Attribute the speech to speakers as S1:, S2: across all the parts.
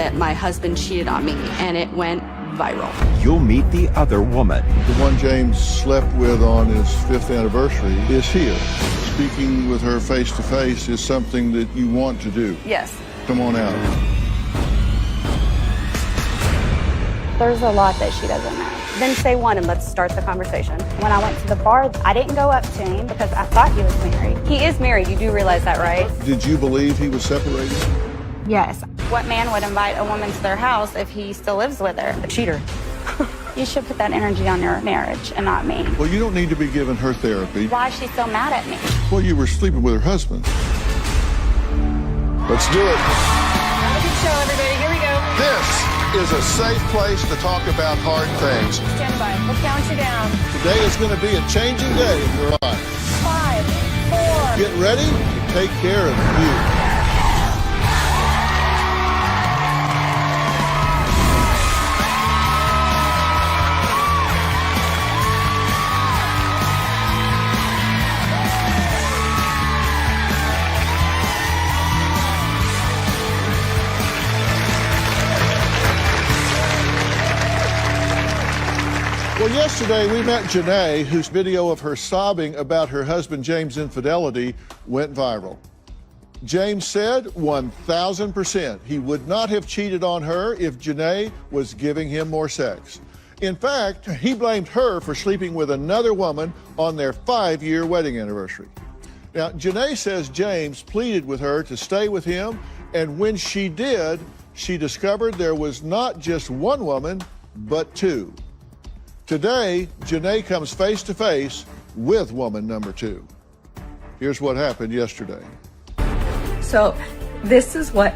S1: that my husband cheated on me, and it went viral.
S2: You'll meet the other woman.
S3: The one James slept with on his 5th anniversary is here. Speaking with her face to face is something that you want to do.
S1: Yes.
S3: Come on out.
S4: There's a lot that she doesn't know. Then say one and let's start the conversation. When I went to the bar, I didn't go up to him because I thought he was married. He is married, you do realize that, right?
S3: Did you believe he was separated?
S4: Yes. What man would invite a woman to their house if he still lives with her?
S1: A cheater.
S4: You should put that energy on your marriage and not me.
S3: Well, you don't need to be giving her therapy.
S4: Why is she so mad at me?
S3: Well, you were sleeping with her husband. Let's do it.
S5: Have a good show, everybody. Here we go.
S3: This is a safe place to talk about hard things.
S5: Stand by. We'll count you down.
S3: Today is going to be a changing day in your life.
S5: 5, 4.
S3: Get ready to take care of you. Well, yesterday we met Janae, whose video of her sobbing about her husband James' infidelity went viral. James said 1,000% he would not have cheated on her if Janae was giving him more sex. In fact, he blamed her for sleeping with another woman on their 5-year wedding anniversary. Now, Janae says James pleaded with her to stay with him, and when she did, she discovered there was not just one woman, but 2. Today, Janae comes face to face with woman number 2. Here's what happened yesterday.
S1: So, this is what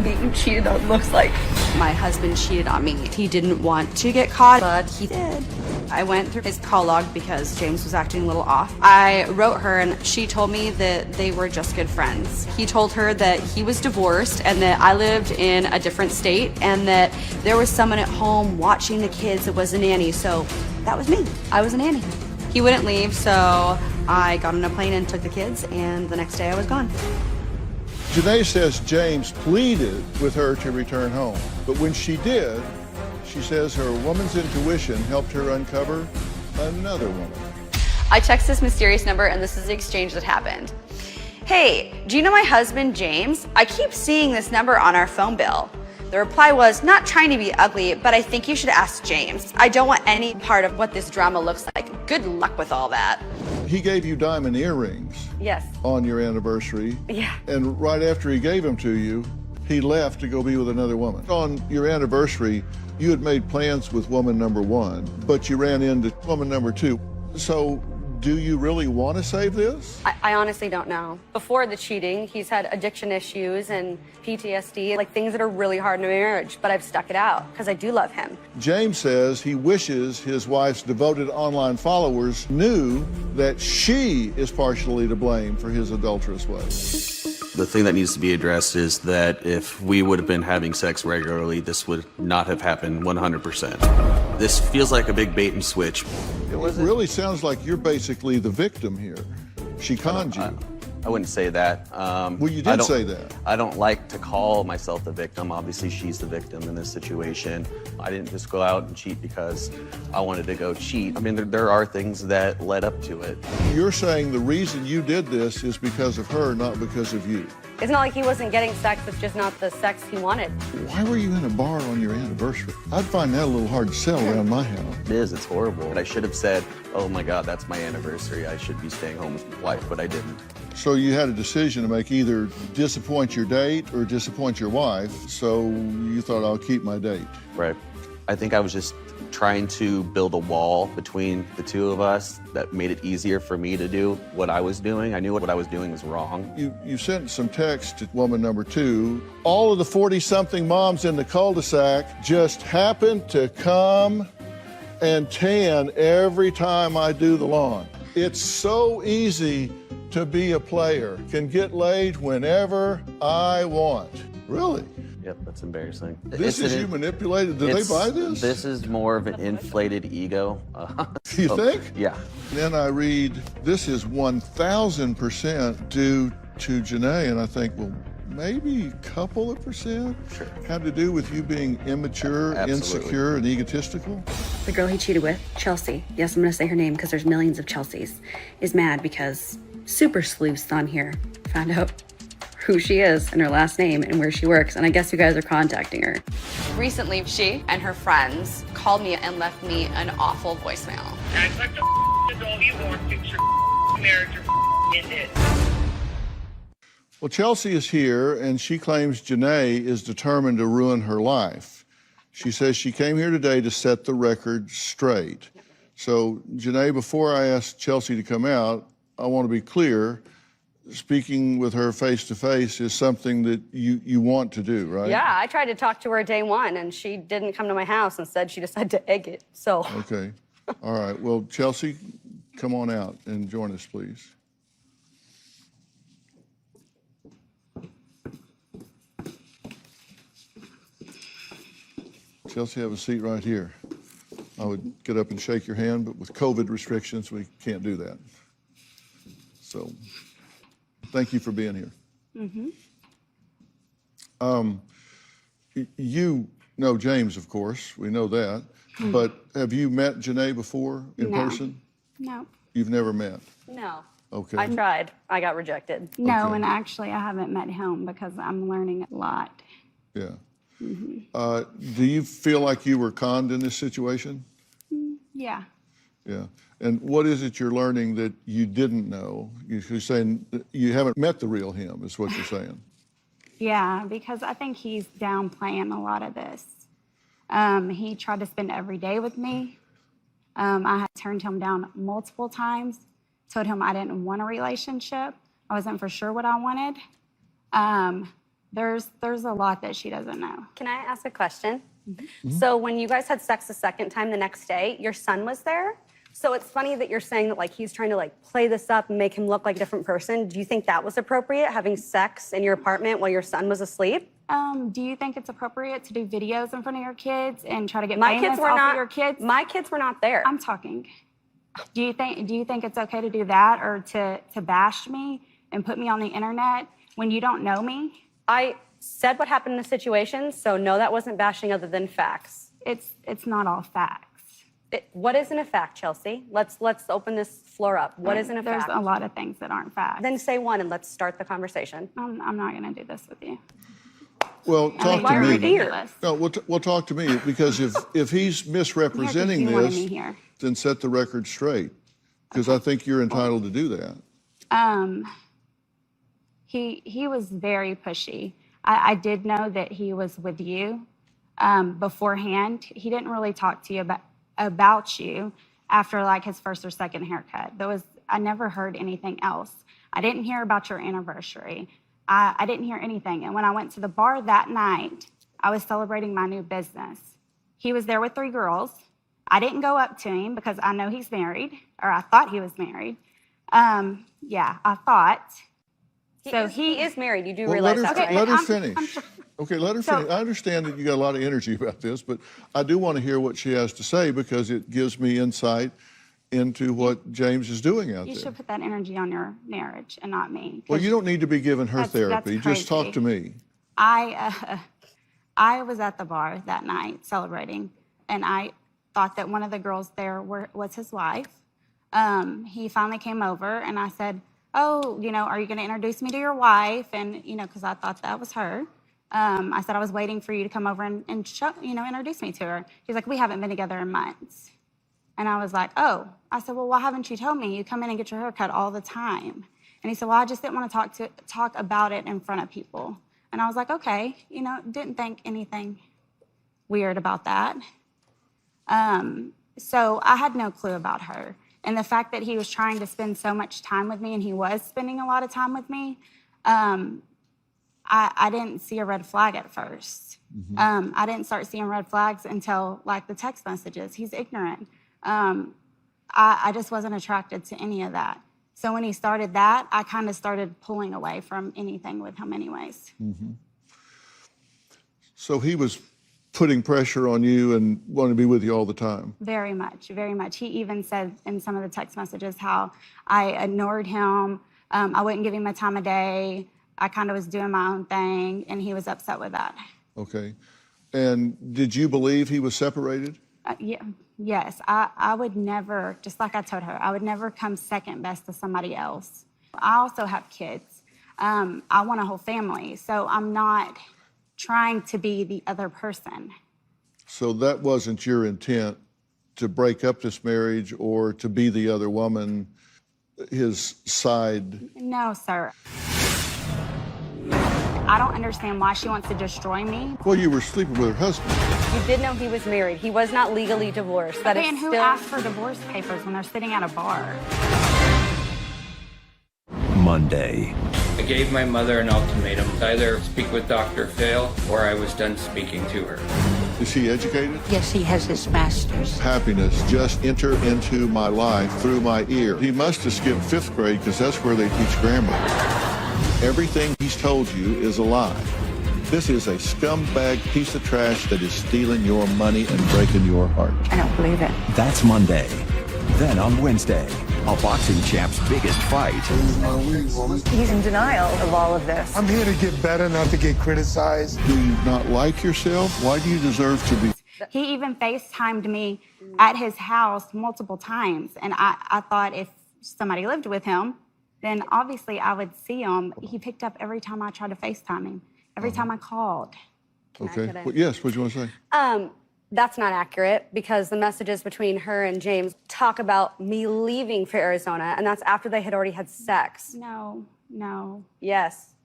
S1: being cheated on looks like. My husband cheated on me. He didn't want to get caught, but he did. I went through his call log because James was acting a little off. I wrote her and she told me that they were just good friends. He told her that he was divorced and that I lived in a different state and that there was someone at home watching the kids that was a nanny, so that was me. I was a nanny. He wouldn't leave, so I got on a plane and took the kids, and the next day I was gone.
S3: Janae says James pleaded with her to return home, but when she did, she says her woman's intuition helped her uncover another woman.
S1: I text this mysterious number and this is the exchange that happened. Hey, do you know my husband, James? I keep seeing this number on our phone bill. The reply was, not trying to be ugly, but I think you should ask James. I don't want any part of what this drama looks like. Good luck with all that.
S3: He gave you diamond earrings.
S1: Yes.
S3: On your anniversary.
S1: Yeah.
S3: And right after he gave them to you, he left to go be with another woman. On your anniversary, you had made plans with woman number 1, but you ran into woman number 2. So, do you really want to save this?
S4: I honestly don't know. Before the cheating, he's had addiction issues and PTSD, like things that are really hard in a marriage, but I've stuck it out because I do love him.
S3: James says he wishes his wife's devoted online followers knew that she is partially to blame for his adulterous ways.
S6: The thing that needs to be addressed is that if we would have been having sex regularly, this would not have happened 100%. This feels like a big bait and switch.
S3: It really sounds like you're basically the victim here. She conned you.
S6: I wouldn't say that.
S3: Well, you did say that.
S6: I don't like to call myself the victim. Obviously, she's the victim in this situation. I didn't just go out and cheat because I wanted to go cheat. I mean, there are things that led up to it.
S3: You're saying the reason you did this is because of her, not because of you.
S4: It's not like he wasn't getting sex, it's just not the sex he wanted.
S3: Why were you in a bar on your anniversary? I'd find that a little hard to sell around my house.
S6: It is, it's horrible. And I should have said, oh my God, that's my anniversary. I should be staying home with my wife, but I didn't.
S3: So you had a decision to make, either disappoint your date or disappoint your wife, so you thought, I'll keep my date.
S6: Right. I think I was just trying to build a wall between the two of us that made it easier for me to do what I was doing. I knew what I was doing was wrong.
S3: You sent some text to woman number 2. All of the 40-something moms in the cul-de-sac just happen to come and tan every time I do the lawn. It's so easy to be a player. Can get laid whenever I want. Really?
S6: Yep, that's embarrassing.
S3: This is you manipulated. Did they buy this?
S6: This is more of an inflated ego.
S3: You think?
S6: Yeah.
S3: Then I read, this is 1,000% due to Janae, and I think, well, maybe a couple of percent
S6: Sure.
S3: had to do with you being immature,
S6: Absolutely.
S3: insecure, and egotistical?
S7: The girl he cheated with, Chelsea, yes, I'm gonna say her name because there's millions of Chelseas, is mad because super sleuths on here found out who she is and her last name and where she works, and I guess you guys are contacting her.
S1: Recently, she and her friends called me and left me an awful voicemail.
S8: Act like the adult you want, fix your marriage or end it.
S3: Well, Chelsea is here, and she claims Janae is determined to ruin her life. She says she came here today to set the record straight. So, Janae, before I ask Chelsea to come out, I want to be clear. Speaking with her face-to-face is something that you want to do, right?
S1: Yeah, I tried to talk to her day one, and she didn't come to my house. Instead, she decided to egg it, so.
S3: Okay. All right. Well, Chelsea, come on out and join us, please. Chelsea, have a seat right here. I would get up and shake your hand, but with COVID restrictions, we can't do that. So, thank you for being here. You know James, of course. We know that. But have you met Janae before in person?
S4: No.
S3: You've never met?
S1: No.
S3: Okay.
S1: I tried. I got rejected.
S4: No,
S3: Okay.
S4: and actually I haven't met him because I'm learning a lot.
S3: Yeah. Do you feel like you were conned in this situation?
S4: Yeah.
S3: Yeah. And what is it you're learning that you didn't know? You're saying that you haven't met the real him, is what you're saying.
S4: Yeah, because I think he's downplaying a lot of this. He tried to spend every day with me. I had turned him down multiple times, told him I didn't want a relationship. I wasn't for sure what I wanted. There's a lot that she doesn't know.
S1: Can I ask a question? So when you guys had sex the second time the next day, your son was there? So it's funny that you're saying that like he's trying to like play this up and make him look like a different person. Do you think that was appropriate, having sex in your apartment while your son was asleep?
S4: Do you think it's appropriate to do videos in front of your kids and try to get
S1: My
S4: famous
S1: kids were
S4: off
S1: not.
S4: of your kids?
S1: My kids were not there.
S4: I'm talking. Do you think it's okay to do that or to bash me and put me on the internet when you don't know me?
S1: I said what happened in the situation, so no, that wasn't bashing other than facts.
S4: It's not all facts.
S1: What isn't a fact, Chelsea? Let's open this floor up. What isn't a fact?
S4: There's a lot of things that aren't facts.
S1: Then say one and let's start the conversation.
S4: I'm not going to do this with you.
S3: Well, talk
S1: why
S3: to
S1: are we
S3: me.
S1: here?
S3: No, we'll talk to me, because if he's misrepresenting
S4: you wanted
S3: this,
S4: me here.
S3: then set the record straight, because I think you're entitled to do that.
S4: He was very pushy. I did know that he was with you beforehand. He didn't really talk to you about you after like his first or second haircut. I never heard anything else. I didn't hear about your anniversary. I didn't hear anything. And when I went to the bar that night, I was celebrating my new business. He was there with 3 girls. I didn't go up to him because I know he's married, or I thought he was married. Yeah, I thought.
S1: He is married. You do
S3: Well,
S1: realize that, right?
S3: let her
S4: I'm-
S3: finish. Okay, let her finish. I understand that you got a lot of energy about this, but I do want to hear what she has to say because it gives me insight into what James is doing out
S4: You
S3: there.
S4: should put that energy on your marriage and not me.
S3: Well, you don't need to be giving her
S4: That's
S3: therapy. Just talk
S4: crazy.
S3: to me.
S4: I was at the bar that night celebrating, and I thought that one of the girls there was his wife. He finally came over, and I said, "Oh, are you going to introduce me to your wife?" And because I thought that was her. I said I was waiting for you to come over and show, introduce me to her. He's like, "We haven't been together in months." And I was like, "Oh." I said, "Well, why haven't you told me? You come in and get your hair cut all the time." And he said, "Well, I just didn't want to talk about it in front of people." And I was like, "Okay." Didn't think anything weird about that. So I had no clue about her. And the fact that he was trying to spend so much time with me, and he was spending a lot of time with me, I didn't see a red flag at first. I didn't start seeing red flags until like the text messages. He's ignorant. I just wasn't attracted to any of that. So when he started that, I kind of started pulling away from anything with him anyways.
S3: So he was putting pressure on you and wanting to be with you all the time.
S4: Very much, very much. He even said in some of the text messages how I ignored him. I wouldn't give him a time of day. I kind of was doing my own thing, and he was upset with that.
S3: Okay. And did you believe he was separated?
S4: Yes, I would never, just like I told her, I would never come second best to somebody else. I also have kids. I want a whole family, so I'm not trying to be the other person.
S3: So that wasn't your intent to break up this marriage or to be the other woman, his side?
S4: No, sir. I don't understand why she wants to destroy me.
S3: Well, you were sleeping with her husband.
S7: You did know he was married. He was not legally divorced. That
S4: Okay,
S7: is
S4: and who
S7: still...
S4: asked for divorce papers when they're sitting at a bar?
S2: Monday.
S9: I gave my mother an ultimatum: either speak with Dr. Phil or I was done speaking to her.
S3: Is he educated?
S10: Yes, he has his master's.
S3: Happiness just enter into my life through my ear. He must have skipped 5th grade because that's where they teach grammar. Everything he's told you is a lie. This is a scumbag piece of trash that is stealing your money and breaking your heart.
S10: I don't believe it.
S2: That's Monday. Then on Wednesday, a boxing champ's biggest fight.
S5: He's in denial of all of this.
S11: I'm here to get better, not to get criticized.
S3: Do you not like yourself? Why do you deserve to be?
S4: He even FaceTimed me at his house multiple times, and I thought if somebody lived with him, then obviously I would see him. He picked up every time I tried to FaceTime him, every time I called.
S3: Okay. Well, yes, what do you want to say?
S7: That's not accurate, because the messages between her and James talk about me leaving for Arizona, and that's after they had already had sex.
S4: No.
S7: Yes.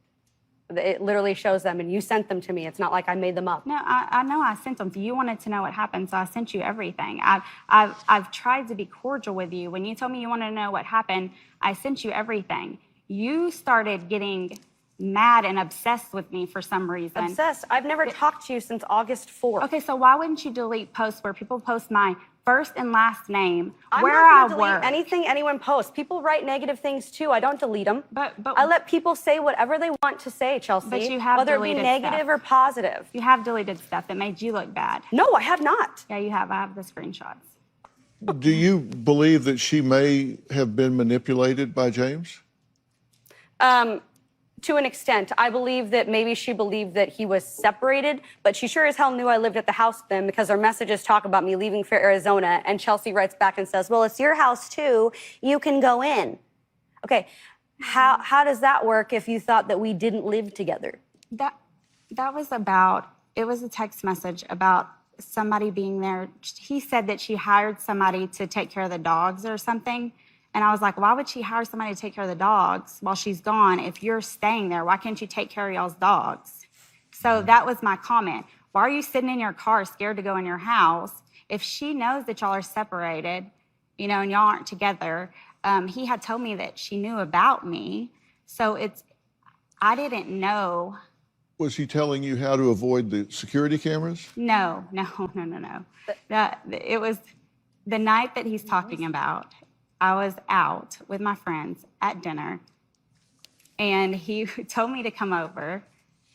S7: It literally shows them, and you sent them to me. It's not like I made them up.
S4: No, I know I sent them. You wanted to know what happened, so I sent you everything. I've tried to be cordial with you. When you told me you wanted to know what happened, I sent you everything. You started getting mad and obsessed with me for some reason.
S7: Obsessed? I've never talked to you since August 4th.
S4: Okay, so why wouldn't you delete posts where people post my first and last name,
S7: I'm
S4: where
S7: not
S4: I
S7: gonna delete
S4: work?
S7: anything anyone posts. People write negative things too. I don't delete them.
S4: But
S7: I let people say whatever they want to say, Chelsea.
S4: But you have
S7: whether it be
S4: deleted
S7: negative
S4: stuff.
S7: or positive.
S4: You have deleted stuff that made you look bad.
S7: No, I have not.
S4: Yeah, you have. I have the screenshots.
S3: Do you believe that she may have been manipulated by James?
S7: To an extent. I believe that maybe she believed that he was separated, but she sure as hell knew I lived at the house with them, because her messages talk about me leaving for Arizona, and Chelsea writes back and says, well, it's your house too. You can go in. Okay, how does that work if you thought that we didn't live together?
S4: That was about, it was a text message about somebody being there. He said that she hired somebody to take care of the dogs or something. And I was like, why would she hire somebody to take care of the dogs while she's gone? If you're staying there, why can't you take care of y'all's dogs? So that was my comment. Why are you sitting in your car scared to go in your house? If she knows that y'all are separated, and y'all aren't together, he had told me that she knew about me. So I didn't know.
S3: Was he telling you how to avoid the security cameras?
S4: No. It was the night that he's talking about. I was out with my friends at dinner, and he told me to come over.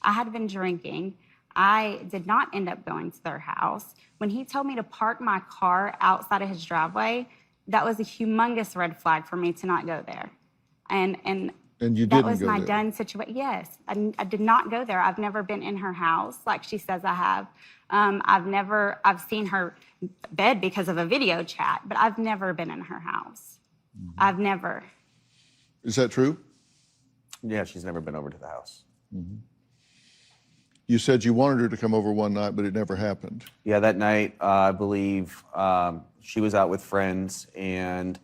S4: I had been drinking. I did not end up going to their house. When he told me to park my car outside of his driveway, that was a humongous red flag for me to not go there. And
S3: you
S4: that
S3: didn't
S4: was
S3: go
S4: my
S3: there.
S4: done situation. Yes, I did not go there. I've never been in her house like she says I have. I've seen her bed because of a video chat, but I've never been in her house.
S3: Mm-hmm.
S4: I've never.
S3: Is that true?
S6: Yeah, she's never been over to the house.
S3: Mm-hmm. You said you wanted her to come over one night, but it never happened.
S6: Yeah, that night, I believe she was out with friends, and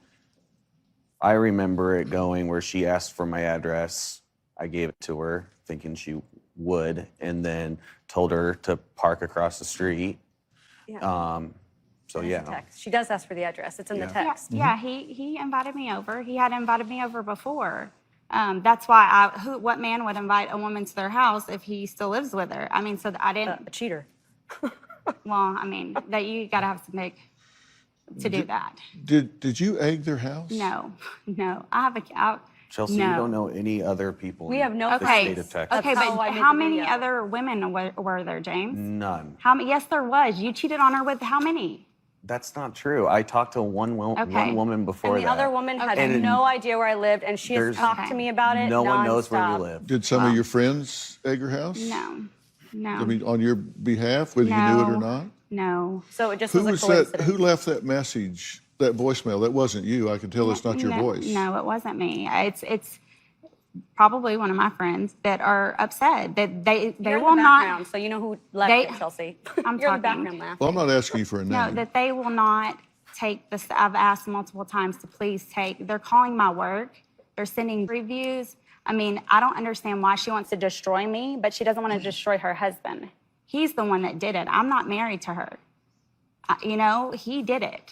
S6: I remember it going where she asked for my address. I gave it to her, thinking she would, and then told her to park across the street.
S7: Yeah.
S6: So yeah.
S7: Text. She does ask for the address. It's in the text.
S4: Yeah, he invited me over. He had invited me over before. That's why what man would invite a woman to their house if he still lives with her? I mean, so I didn't.
S7: A cheater.
S4: Well, I mean, that you got to have some big to do that.
S3: Did you egg their house?
S4: No. I have a.
S6: Chelsea,
S4: no.
S6: you don't know any other people
S7: We
S6: in
S7: have no
S6: the
S4: Okay.
S6: state of Texas.
S4: Okay,
S7: That's how I
S4: but
S7: made
S4: how
S7: the
S4: many
S7: video.
S4: other women were there, James?
S6: None.
S4: Yes, there was. You cheated on her with how many?
S6: That's not true. I talked to one woman before
S7: And the other woman had no idea where I lived, and she has talked to me about it.
S6: No one knows where you live.
S3: Did some of your friends egg your house?
S4: No.
S3: I mean, on your behalf, whether you knew it or not?
S4: No.
S7: So it just
S3: Who
S7: was a
S3: was
S7: coincidence.
S3: that? Who left that message, that voicemail? That wasn't you. I can tell it's not your voice.
S4: No, it wasn't me. It's probably one of my friends that are upset that they
S7: You're
S4: will
S7: in the background,
S4: not.
S7: so you know who left it, Chelsea.
S4: I'm
S7: You're in the
S4: talking.
S7: background laughing.
S3: Well, I'm not asking you for a name.
S4: No, that they will not take this. I've asked multiple times to please take. They're calling my work. They're sending reviews. I mean, I don't understand why she wants to destroy me, but she doesn't want to destroy her husband. He's the one that did it. I'm not married to her. You know, he did it.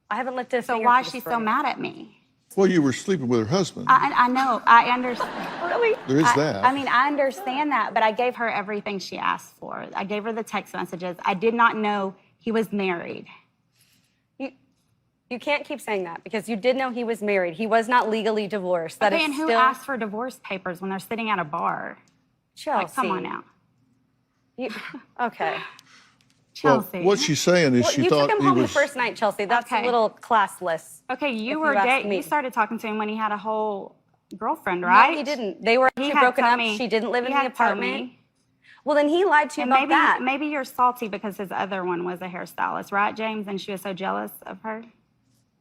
S7: I haven't lifted a
S4: So
S7: finger
S4: why
S7: for
S4: is she
S7: this
S4: so
S7: story.
S4: mad at me?
S3: Well, you were sleeping with her husband.
S4: I know. I understand.
S7: Really?
S3: There is that.
S4: I mean, I understand that, but I gave her everything she asked for. I gave her the text messages. I did not know he was married.
S7: You can't keep saying that because you did know he was married. He was not legally divorced. That
S4: Okay,
S7: is
S4: and who
S7: still...
S4: asked for divorce papers when they're sitting at a bar?
S7: Chelsea.
S4: Like, come on now.
S7: Okay.
S4: Chelsea.
S3: Well, what she's saying is she
S7: you
S3: thought
S7: took him
S3: he
S7: home
S3: was.
S7: the first night, Chelsea. That's
S4: Okay.
S7: a little classless.
S4: Okay,
S7: if
S4: you were
S7: ask me.
S4: you started talking to him when he had a whole girlfriend, right?
S7: No, he didn't. They were
S4: He
S7: actually
S4: had
S7: broken
S4: told
S7: up.
S4: me-
S7: She didn't live in
S4: he
S7: the
S4: had told
S7: apartment.
S4: me.
S7: Well, then he lied to you
S4: And
S7: about that.
S4: maybe you're salty because his other one was a hairstylist, right, James? And she was so jealous of her.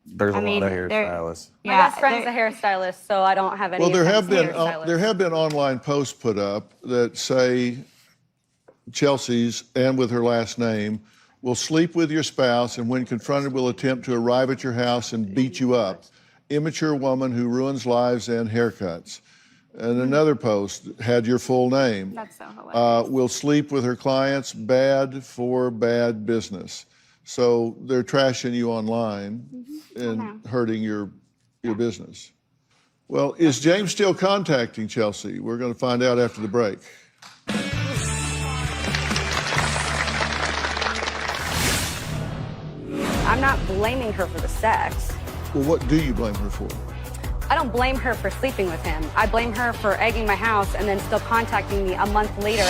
S6: There's a lot of
S4: they're-
S6: hairstylists.
S7: My best friend's a hairstylist, so I don't have any.
S3: Well, there
S7: offense
S3: have
S7: to
S3: been
S7: hairstylists.
S3: there have been online posts put up that say Chelsea's and with her last name will sleep with your spouse and when confronted will attempt to arrive at your house and beat you up. Immature woman who ruins lives and haircuts. And another post had your full name.
S4: That's so hilarious.
S3: Will sleep with her clients, bad for bad business. So they're trashing you online and hurting your business. Well, is James still contacting Chelsea? We're going to find out after the break.
S7: I'm not blaming her for the sex.
S3: Well, what do you blame her for?
S7: I don't blame her for sleeping with him. I blame her for egging my house and then still contacting me a month later.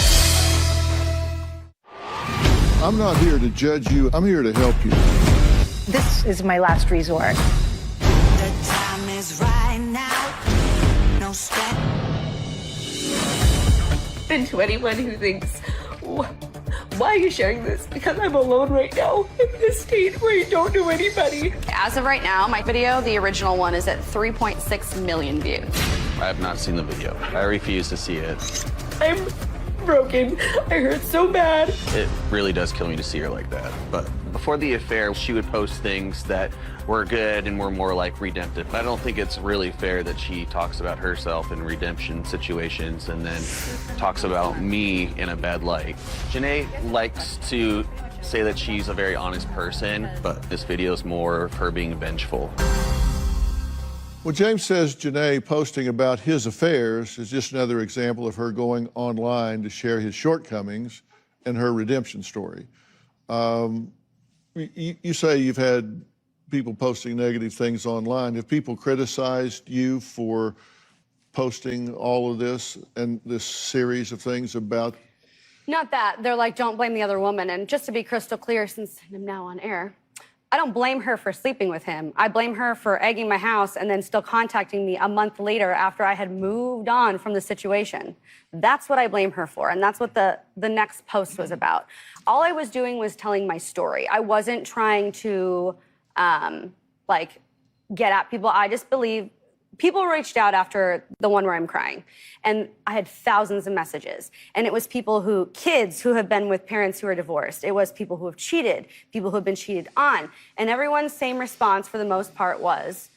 S3: I'm not here to judge you. I'm here to help you.
S5: This is my last resort.
S10: The time is right now. No step.
S12: And to anyone who thinks, why are you sharing this? Because I'm alone right now in this state where I don't know anybody.
S1: As of right now, my video, the original one, is at 3.6 million views.
S6: I have not seen the video. I refuse to see it.
S12: I'm broken. I hurt so bad.
S6: It really does kill me to see her like that. But before the affair, she would post things that were good and were more like redemptive. I don't think it's really fair that she talks about herself in redemption situations and then talks about me in a bad light. Janae likes to say that she's a very honest person, but this video is more of her being vengeful.
S3: Well, James says Janae posting about his affairs is just another example of her going online to share his shortcomings and her redemption story. You say you've had people posting negative things online. Have people criticized you for posting all of this and this series of things about?
S7: Not that. They're like, don't blame the other woman. And just to be crystal clear, since I'm now on air, I don't blame her for sleeping with him. I blame her for egging my house and then still contacting me a month later after I had moved on from the situation. That's what I blame her for, and that's what the next post was about. All I was doing was telling my story. I wasn't trying to, like, get at people. I just believe people reached out after the one where I'm crying, and I had thousands of messages. And it was kids who have been with parents who are divorced. It was people who have cheated, people who have been cheated on. And everyone's same response for the most part was,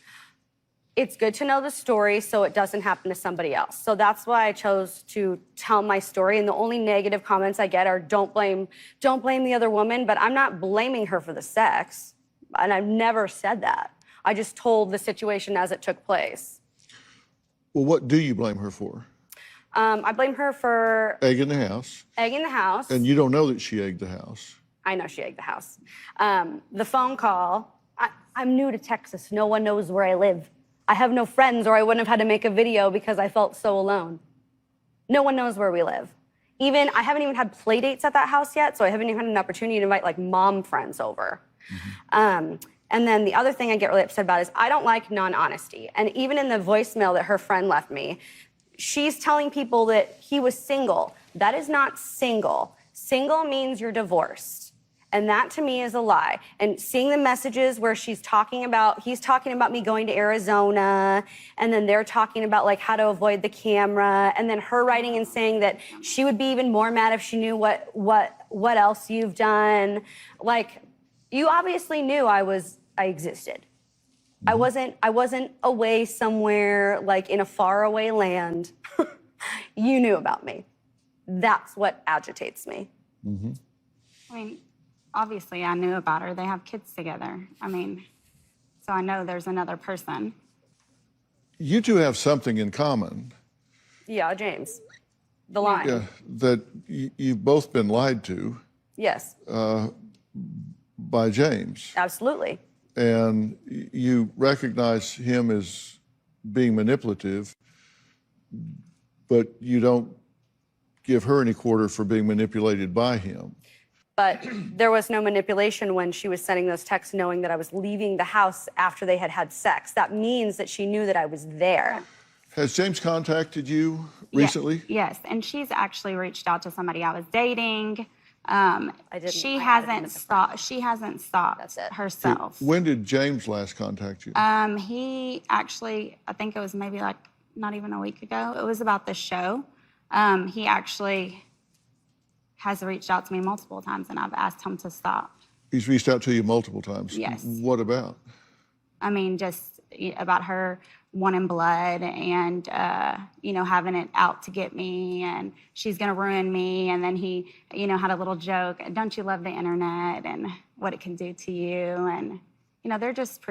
S7: it's good to know the story so it doesn't happen to somebody else. So that's why I chose to tell my story. And the only negative comments I get are, don't blame the other woman, but I'm not blaming her for the sex. And I've never said that. I just told the situation as it took place.
S3: Well, what do you blame her for?
S7: I blame her for
S3: Egging the house.
S7: egging the house.
S3: And you don't know that she egged the house.
S7: I know she egged the house. The phone call, I'm new to Texas. No one knows where I live. I have no friends, or I wouldn't have had to make a video because I felt so alone. No one knows where we live. I haven't even had play dates at that house yet, so I haven't even had an opportunity to invite like mom friends over.
S1: And then the other thing I get really upset about is I don't like non-honesty. And even in the voicemail that her friend left me, she's telling people that he was single. That is not single. Single means you're divorced. And that to me is a lie. And seeing the messages where he's talking about me going to Arizona, and then they're talking about like how to avoid the camera, and then her writing and saying that she would be even more mad if she knew what else you've done. Like, you obviously knew I existed. I wasn't away somewhere like in a faraway land. You knew about me. That's what agitates me.
S3: Mm-hmm.
S4: I mean, obviously I knew about her. They have kids together. I mean, so I know there's another person.
S3: You two have something in common.
S1: Yeah, James. The lie.
S3: Yeah, that you've both been lied to.
S1: Yes.
S3: By James.
S1: Absolutely.
S3: And you recognize him as being manipulative, but you don't give her any quarter for being manipulated by him.
S1: But there was no manipulation when she was sending those texts knowing that I was leaving the house after they had sex. That means that she knew that I was there.
S3: Has James contacted you recently?
S4: Yes, and she's actually reached out to somebody I was dating. She hasn't stopped herself.
S3: When did James last contact you?
S4: He actually, I think it was maybe like not even a week ago. It was about the show. He actually has reached out to me multiple times, and I've asked him to stop.
S3: He's reached out to you multiple times?
S4: Yes.
S3: What about?
S4: I mean, just about her wanting blood and, having it out to get me, and she's going to ruin me. And then he, had a little joke, don't you love the internet and what it can do to you? And, they're just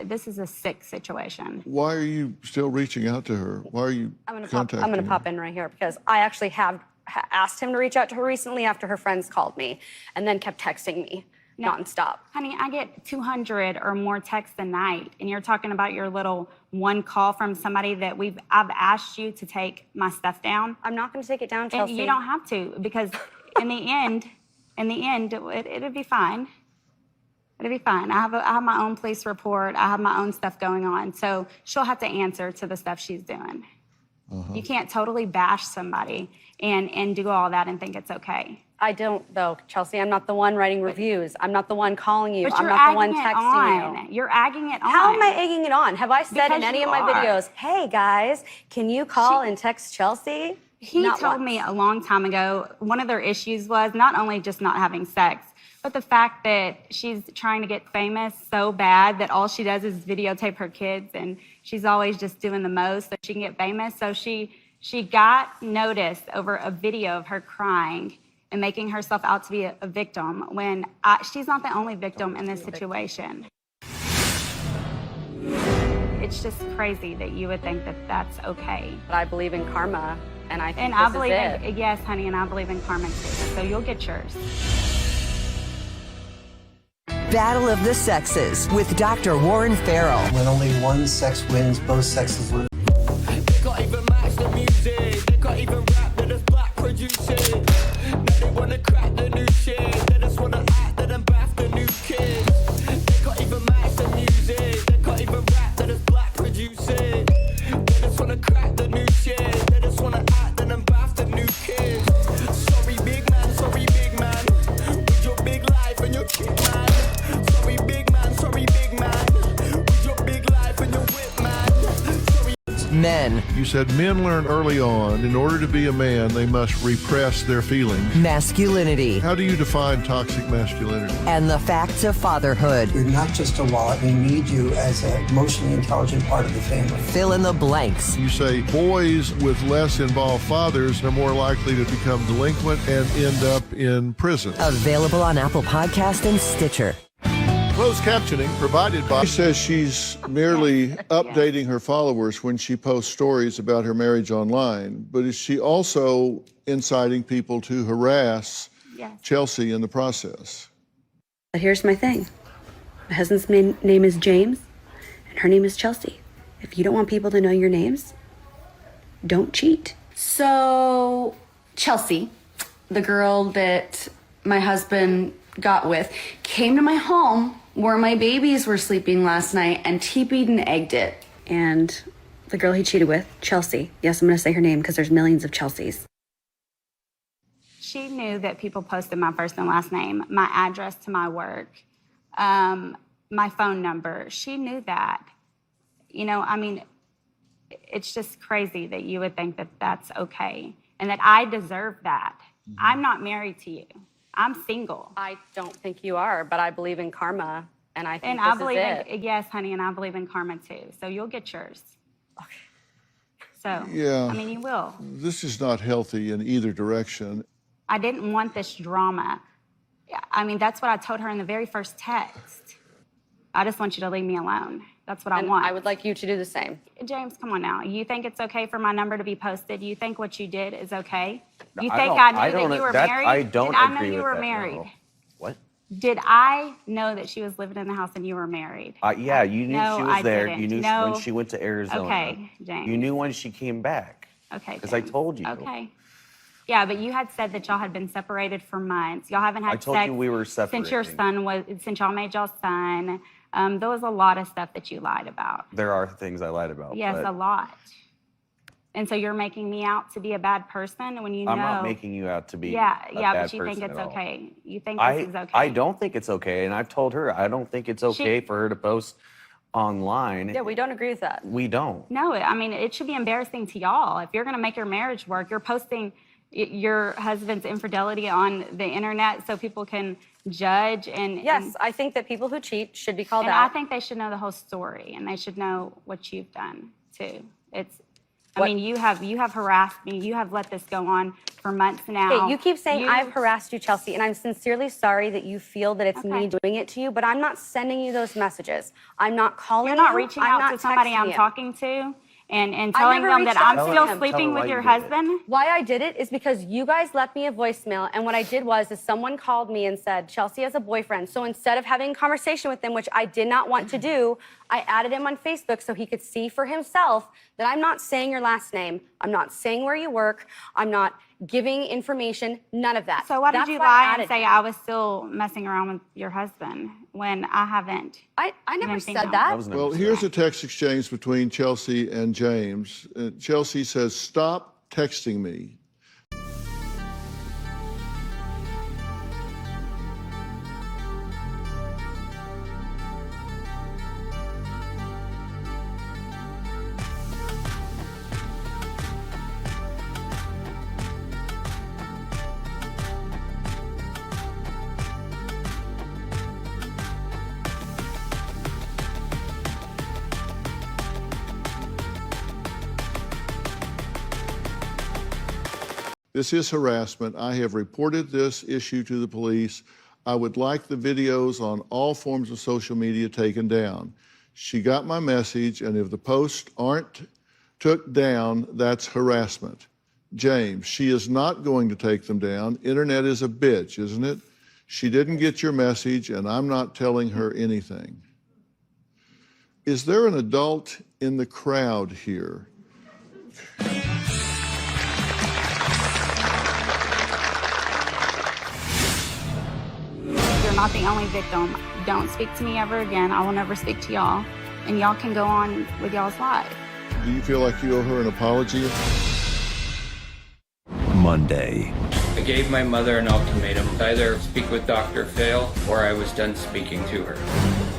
S4: this is a sick situation.
S3: Why are you still reaching out to her? Why are you contacting her?
S1: I'm going to pop in right here because I actually have asked him to reach out to her recently after her friends called me and then kept texting me nonstop.
S4: Honey, I get 200 or more texts a night, and you're talking about your little one call from somebody that I've asked you to take my stuff down.
S1: I'm not going to take it down, Chelsea.
S4: And you don't have to, because in the end, it'll be fine. It'll be fine. I have my own police report. I have my own stuff going on. So she'll have to answer to the stuff she's doing. You can't totally bash somebody and do all that and think it's okay.
S1: I don't, though, Chelsea. I'm not the one writing reviews. I'm not the one calling you.
S4: But
S1: I'm not the one texting
S4: you. You're egging it on.
S1: How am I egging it on? Have I said
S4: Because
S1: in any
S4: you
S1: of my
S4: are.
S1: videos, hey, guys, can you call and text Chelsea?
S4: He told me a long time ago, one of their issues was not only just not having sex, but the fact that she's trying to get famous so bad that all she does is videotape her kids, and she's always just doing the most so she can get famous. So she got noticed over a video of her crying and making herself out to be a victim when she's not the only victim in this situation. It's just crazy that you would think that that's okay.
S1: But I believe in karma, and I think
S4: I believe in, yes, honey, and I believe in karma too. So you'll get yours.
S13: Battle of the Sexes with Dr. Warren Farrell.
S14: When only one sex wins, both sexes lose.
S15: They can't even match the music. They can't even rap, they're just black producing. Now they wanna crack the new shit. They just wanna act, they then bath the new kids. They can't even match the music. They can't even rap, they're just black producing. They just wanna crack the new shit. They just wanna act, they then bath the new kids. Sorry big man, with your big life and your kick man. Sorry big man, with your big life and your whip man. Sorry.
S13: Men.
S3: You said men learn early on, in order to be a man, they must repress their feelings.
S13: Masculinity.
S3: How do you define toxic masculinity?
S13: And the facts of fatherhood.
S14: You're not just a wallet. We need you as an emotionally intelligent part of the family.
S13: Fill in the blanks.
S3: You say boys with less involved fathers are more likely to become delinquent and end up in prison.
S13: Available on Apple Podcast and Stitcher.
S3: Closed captioning provided by... She says she's merely updating her followers when she posts stories about her marriage online, but is she also inciting people to harass Chelsea in the process?
S7: But here's my thing. My husband's name is James, and her name is Chelsea. If you don't want people to know your names, don't cheat.
S1: So, Chelsea, the girl that my husband
S7: got with came to my home where my babies were sleeping last night and TP'd and egged it. And the girl he cheated with, Chelsea. Yes, I'm going to say her name because there's millions of Chelseas.
S4: She knew that people posted my first and last name, my address to my work, my phone number. She knew that. You know, I mean, it's just crazy that you would think that that's okay and that I deserve that. I'm not married to you. I'm single.
S1: I don't think you are, but I believe in karma, and I think
S4: And
S1: this
S4: I believe
S1: is it.
S4: in, yes, honey, and I believe in karma too. So you'll get yours. Okay. So,
S3: Yeah.
S4: I mean, you will.
S3: This is not healthy in either direction.
S4: I didn't want this drama. I mean, that's what I told her in the very first text. I just want you to leave me alone. That's what I want.
S1: I would like you to do the same.
S4: James, come on now. You think it's okay for my number to be posted? You think what you did is okay? You
S6: I
S4: think
S6: don't-
S4: I knew
S6: I
S4: that
S6: don't-
S4: you were
S6: that-
S4: married?
S6: I don't
S4: Did I know
S6: agree
S4: you
S6: with
S4: were
S6: that,
S4: married?
S6: no. What?
S4: Did I know that she was living in the house and you were married?
S6: Yeah, you knew
S4: No,
S6: she was
S4: I
S6: there.
S4: didn't.
S6: You knew
S4: No.
S6: when she went to Arizona.
S4: Okay, James.
S6: You knew when she came back.
S4: Okay,
S6: Because I
S4: James.
S6: told you.
S4: Okay. Yeah, but you had said that y'all had been separated for months. Y'all haven't had
S6: I told
S4: sex
S6: you we were
S4: since your
S6: separating.
S4: since y'all made y'all's son. There was a lot of stuff that you lied about.
S6: There are things I lied about.
S4: Yes,
S6: but
S4: a lot. And so you're making me out to be a bad person when you know.
S6: I'm not making you out to be
S4: Yeah,
S6: a
S4: yeah,
S6: bad
S4: but you think
S6: person
S4: it's
S6: at all.
S4: okay. You think this is okay.
S6: I don't think it's okay, and I've told her I don't think it's okay for her to post online.
S1: Yeah, we don't agree with that.
S6: We don't.
S4: No, I mean, it should be embarrassing to y'all. If you're going to make your marriage work, you're posting your husband's infidelity on the internet so people can judge and...
S1: Yes, I think that people who cheat should be called
S4: and
S1: out.
S4: I think they should know the whole story, and they should know what you've done, too. It's... I
S1: What?
S4: mean, you have harassed me. You have let this go on for months now.
S1: Okay, you keep saying I've harassed you, Chelsea, and I'm sincerely sorry that you feel that it's me doing it to you, but I'm not sending you those messages. I'm not calling you.
S4: You're not reaching
S1: I'm
S4: out
S1: not
S4: to somebody
S1: texting
S4: I'm
S1: you.
S4: talking to and
S1: I
S4: telling
S1: never
S4: them that
S1: reached out
S4: I'm
S1: to
S4: still
S1: him.
S4: sleeping with your husband?
S1: Why I did it is because you guys left me a voicemail, and what I did was someone called me and said, Chelsea has a boyfriend. So instead of having a conversation with him, which I did not want to do, I added him on Facebook so he could see for himself that I'm not saying your last name. I'm not saying where you work. I'm not giving information, none of that.
S4: So why did
S1: That's
S4: you
S1: why I
S4: lie and
S1: added
S4: say
S1: him.
S4: I was still messing around with your husband when I haven't?
S1: I never
S4: even
S1: said
S4: seen him.
S1: that.
S3: Well, here's a text exchange between Chelsea and James. Chelsea says, "Stop texting me." This is harassment. I have reported this issue to the police. I would like the videos on all forms of social media taken down. She got my message, and if the posts aren't took down, that's harassment. James, she is not going to take them down. Internet is a bitch, isn't it? She didn't get your message, and I'm not telling her anything. Is there an adult in the crowd here?
S4: You're not the only victim. Don't speak to me ever again. I will never speak to y'all. And y'all can go on with y'all's life.
S3: Do you feel like you owe her an apology?
S2: Monday.
S9: I gave my mother an ultimatum to either speak with Dr. Phil or I was done speaking to her.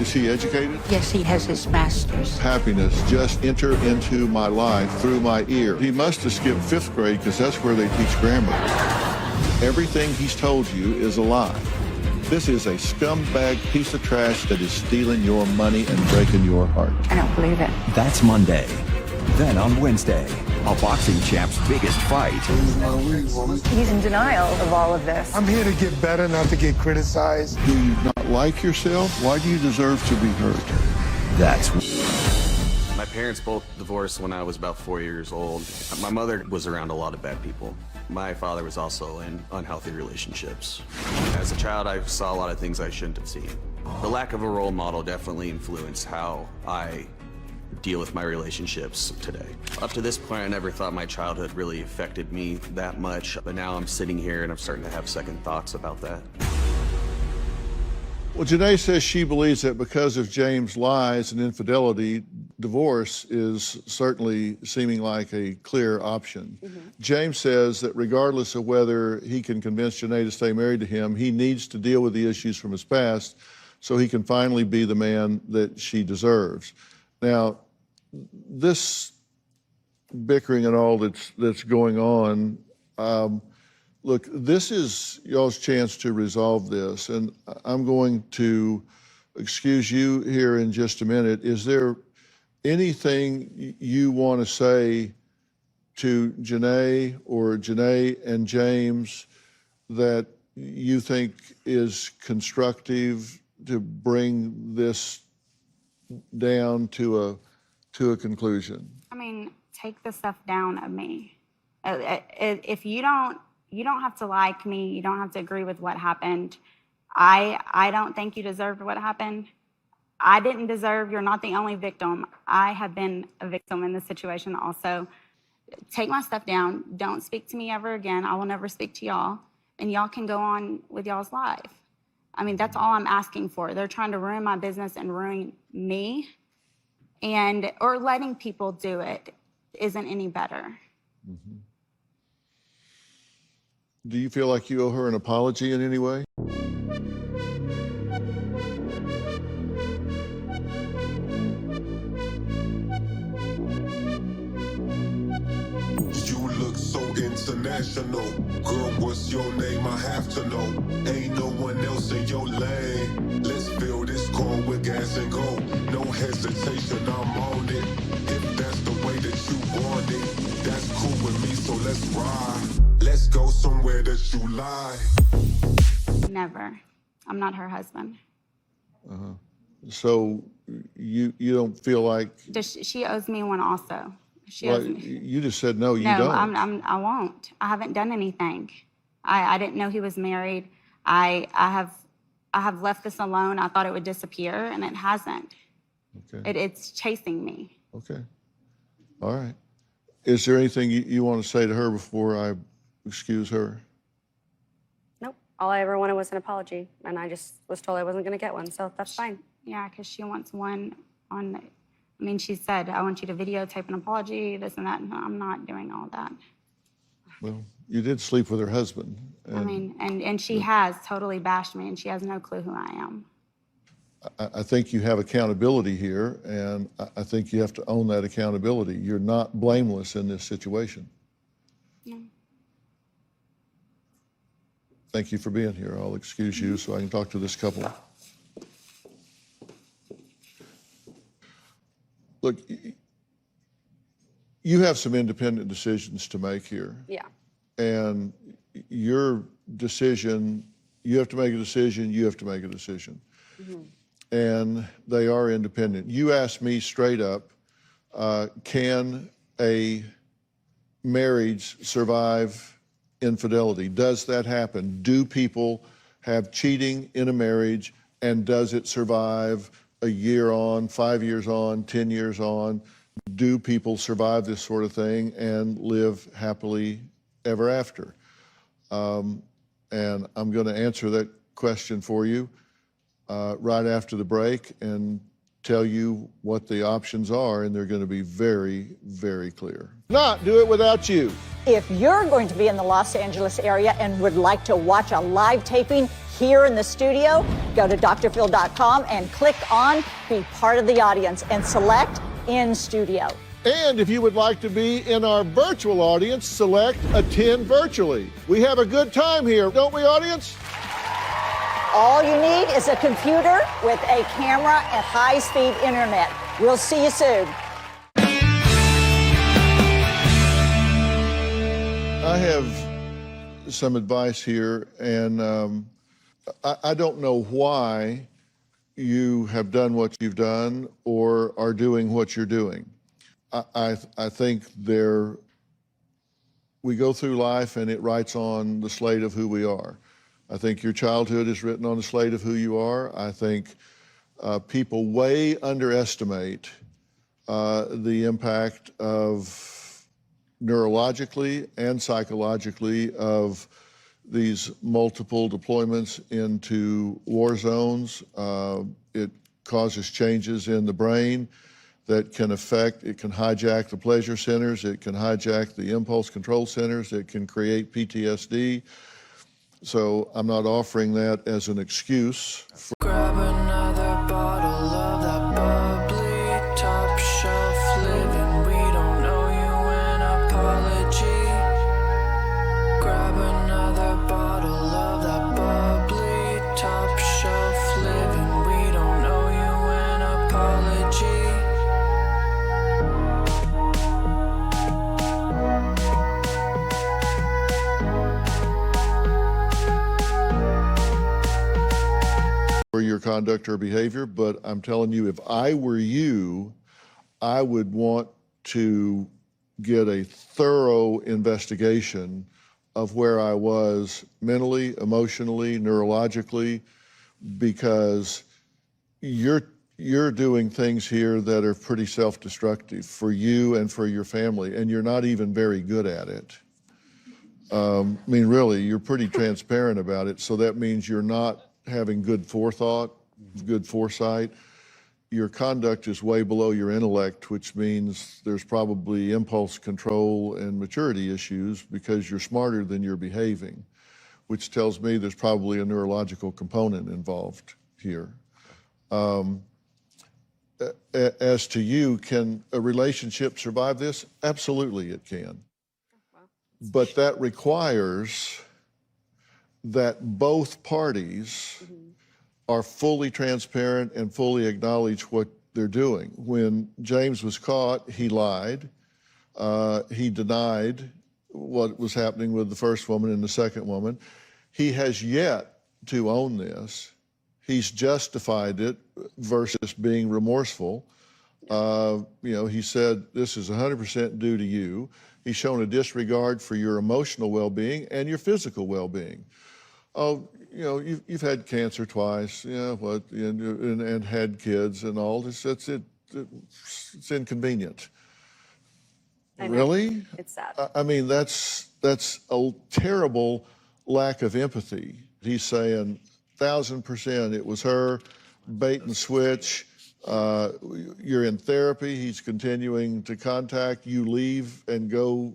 S3: Is he educated?
S10: Yes, he has his master's.
S3: Happiness just enter into my life through my ear. He must have skipped 5th grade because that's where they teach grammar. Everything he's told you is a lie. This is a scumbag piece of trash that is stealing your money and breaking your heart.
S10: I don't believe it.
S2: That's Monday. Then on Wednesday, a boxing champ's biggest fight.
S5: He's in denial of all of this.
S11: I'm here to get better, not to get criticized.
S3: Do you not like yourself? Why do you deserve to be hurt?
S2: That's
S6: My parents both divorced when I was about 4 years old. My mother was around a lot of bad people. My father was also in unhealthy relationships. As a child, I saw a lot of things I shouldn't have seen. The lack of a role model definitely influenced how I deal with my relationships today. Up to this point, I never thought my childhood really affected me that much, but now I'm sitting here and I'm starting to have second thoughts about that.
S3: Well, Janae says she believes that because of James' lies and infidelity, divorce is certainly seeming like a clear option. James says that regardless of whether he can convince Janae to stay married to him, he needs to deal with the issues from his past so he can finally be the man that she deserves. Now, this bickering and all that's going on, look, this is y'all's chance to resolve this, and I'm going to excuse you here in just a minute. Is there anything you want to say to Janae or Janae and James that you think is constructive to bring this down to a conclusion?
S4: I mean, take the stuff down of me. If you don't have to like me. You don't have to agree with what happened. I don't think you deserved what happened. I didn't deserve. You're not the only victim. I have been a victim in this situation also. Take my stuff down. Don't speak to me ever again. I will never speak to y'all. And y'all can go on with y'all's life. I mean, that's all I'm asking for. They're trying to ruin my business and ruin me. Or letting people do it isn't any better.
S3: Mm-hmm. Do you feel like you owe her an apology in any way?
S16: You look so international. Girl, what's your name? I have to know. Ain't no one else in your lane. Let's fill this car with gas and go. No hesitation, I'm on it. If that's the way that you want it, that's cool with me, so let's ride. Let's go somewhere that you lie.
S4: Never. I'm not her husband.
S3: Uh-huh. So you don't feel like...
S4: She owes me one also.
S3: Well, you just said no, you don't.
S4: I won't. I haven't done anything. I didn't know he was married. I have left this alone. I thought it would disappear, and it hasn't.
S3: Okay.
S4: It's chasing me.
S3: Okay. All right. Is there anything you want to say to her before I excuse her?
S7: Nope. All I ever wanted was an apology, and I just was told I wasn't going to get one, so that's fine.
S4: Yeah, because she wants one on... I mean, she said, I want you to videotape an apology, this and that, and I'm not doing all that.
S3: Well, you did sleep with her husband.
S4: I mean, and she has totally bashed me, and she has no clue who I am.
S3: I think you have accountability here, and I think you have to own that accountability. You're not blameless in this situation.
S4: Yeah.
S3: Thank you for being here. I'll excuse you so I can talk to this couple. Look, you have some independent decisions to make here.
S7: Yeah.
S3: And your decision, you have to make a decision, you have to make a decision. Mm-hmm. And they are independent. You asked me straight up, can a marriage survive infidelity? Does that happen? Do people have cheating in a marriage, and does it survive a year on, 5 years on, 10 years on? Do people survive this sort of thing and live happily ever after? And I'm going to answer that question for you right after the break and tell you what the options are, and they're going to be very, very clear. Not do it without you.
S17: If you're going to be in the Los Angeles area and would like to watch a live taping here in the studio, go to drphil.com and click on Be Part of the Audience and select In Studio.
S3: And if you would like to be in our virtual audience, select Attend Virtually. We have a good time here, don't we, audience?
S17: All you need is a computer with a camera and high-speed internet. We'll see you soon.
S3: I have some advice here, and I don't know why you have done what you've done or are doing what you're doing. I think we go through life and it writes on the slate of who we are. I think your childhood is written on the slate of who you are. I think people way underestimate the impact of neurologically and psychologically of these multiple deployments into war zones. It causes changes in the brain that can affect, it can hijack the pleasure centers, it can hijack the impulse control centers, it can create PTSD. So I'm not offering that as an excuse.
S15: Grab another bottle of that bubbly, top shelf living. We don't owe you an apology. Grab another bottle of that bubbly, top shelf living. We don't owe you an apology.
S3: For your conduct or behavior, but I'm telling you, if I were you, I would want to get a thorough investigation of where I was mentally, emotionally, neurologically, because you're doing things here that are pretty self-destructive for you and for your family, and you're not even very good at it. I mean, really, you're pretty transparent about it, so that means you're not having good forethought, good foresight. Your conduct is way below your intellect, which means there's probably impulse control and maturity issues because you're smarter than you're behaving, which tells me there's probably a neurological component involved here. As to you, can a relationship survive this? Absolutely it can. But that requires that both parties are fully transparent and fully acknowledge what they're doing. When James was caught, he lied. He denied what was happening with the first woman and the second woman. He has yet to own this. He's justified it versus being remorseful. He said, this is 100% due to you. He's shown a disregard for your emotional well-being and your physical well-being. Oh, you've had cancer twice, and had kids and all this. It's inconvenient.
S1: I know.
S3: Really?
S1: It's sad.
S3: I mean, that's a terrible lack of empathy. He's saying 1,000% it was her, bait and switch. You're in therapy. He's continuing to contact you, leave and go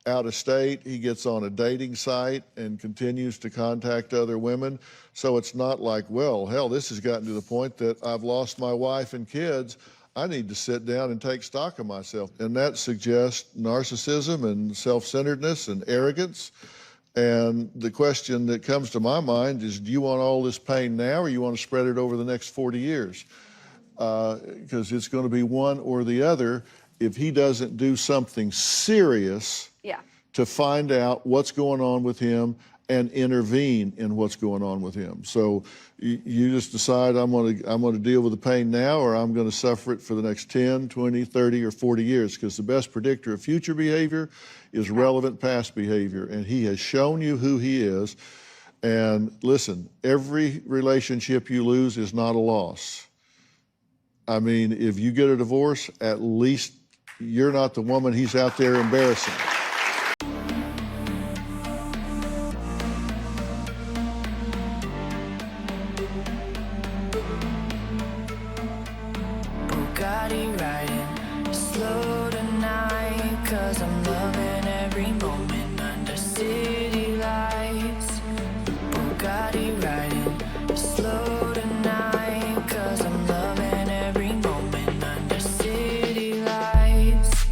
S3: out of state. He gets on a dating site and continues to contact other women. So it's not like, well, hell, this has gotten to the point that I've lost my wife and kids. I need to sit down and take stock of myself. And that suggests narcissism and self-centeredness and arrogance. And the question that comes to my mind is, do you want all this pain now, or you want to spread it over the next 40 years? Because it's going to be one or the other if he doesn't do something serious to find out what's going on with him and intervene in what's going on with him. So you just decide, I'm going to deal with the pain now, or I'm going to suffer it for the next 10, 20, 30, or 40 years, because the best predictor of future behavior is relevant past behavior, and he has shown you who he is. And listen, every relationship you lose is not a loss. I mean, if you get a divorce, at least you're not the woman he's out there embarrassing.
S15: Bugatti riding slow tonight, 'cause I'm loving every moment under city lights. Bugatti riding slow tonight, 'cause I'm loving every moment under city lights.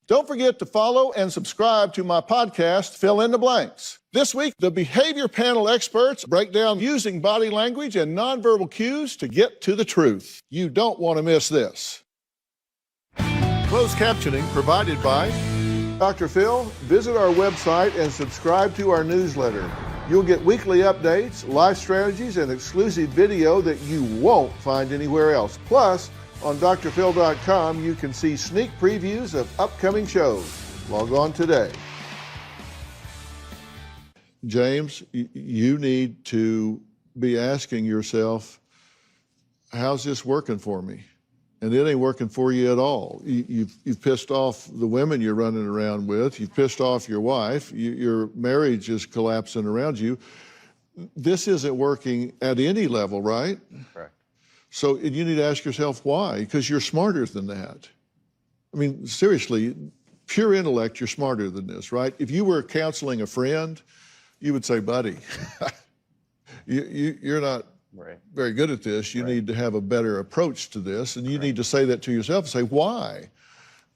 S3: Don't forget to follow and subscribe to my podcast, Fill in the Blanks. This week, the behavior panel experts break down using body language and nonverbal cues to get to the truth. You don't want to miss this. Closed captioning provided by Dr. Phil. Visit our website and subscribe to our newsletter. You'll get weekly updates, life strategies, and exclusive video that you won't find anywhere else. Plus, on drphil.com, you can see sneak previews of upcoming shows. Log on today. James, you need to be asking yourself, how's this working for me? and it ain't working for you at all. You've pissed off the women you're running around with. You've pissed off your wife. Your marriage is collapsing around you. This isn't working at any level, right?
S6: Correct.
S3: So you need to ask yourself why, because you're smarter than that. I mean, seriously, pure intellect, you're smarter than this, right? If you were counseling a friend, you would say, buddy, you're not very good at this. You need to have a better approach to this, and you need to say that to yourself and say, why?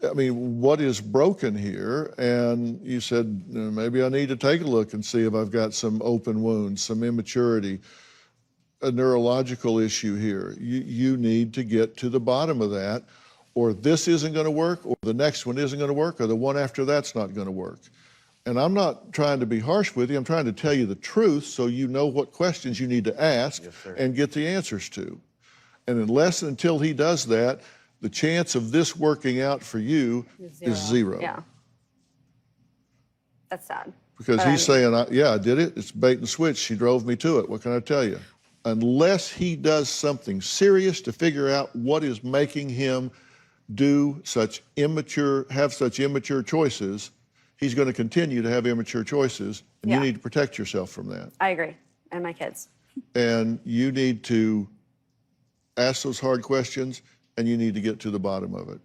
S3: I mean, what is broken here? And you said, maybe I need to take a look and see if I've got some open wounds, some immaturity, a neurological issue here. You need to get to the bottom of that, or this isn't going to work, or the next one isn't going to work, or the one after that's not going to work. And I'm not trying to be harsh with you. I'm trying to tell you the truth so you know what questions you need to ask and get the answers to. And until he does that, the chance of this working out for you is zero.
S7: Yeah. That's sad.
S3: Because he's saying, yeah, I did it. It's bait and switch. She drove me to it. What can I tell you? Unless he does something serious to figure out what is making him have such immature choices, he's going to continue to have immature choices, and you need to protect yourself from that.
S7: I agree. And my kids.
S3: And you need to ask those hard questions, and you need to get to the bottom of it.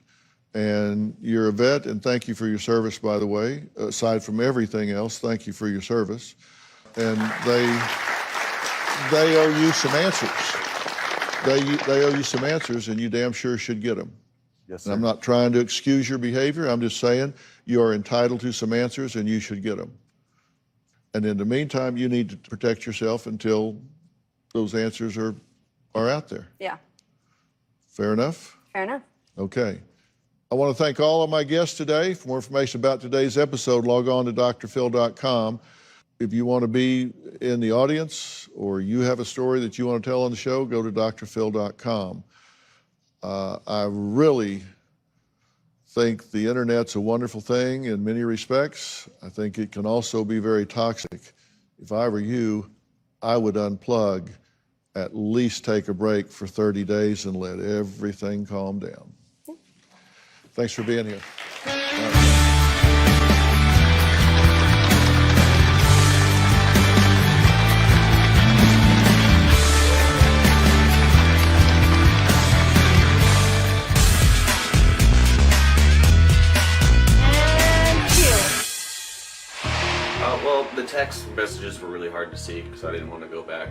S3: And you're a vet, and thank you for your service, by the way. Aside from everything else, thank you for your service. And they owe you some answers. They owe you some answers, and you damn sure should get them.
S6: Yes, sir.
S3: And I'm not trying to excuse your behavior. I'm just saying you are entitled to some answers, and you should get them. And in the meantime, you need to protect yourself until those answers are out there.
S7: Yeah.
S3: Fair enough?
S7: Fair enough.
S3: Okay. I want to thank all of my guests today. For more information about today's episode, log on to drphil.com. If you want to be in the audience or you have a story that you want to tell on the show, go to drphil.com. I really think the internet's a wonderful thing in many respects. I think it can also be very toxic. If I were you, I would unplug, at least take a break for 30 days and let everything calm down. Thanks for being here.
S6: Well, the text messages were really hard to see, so I didn't want to go back.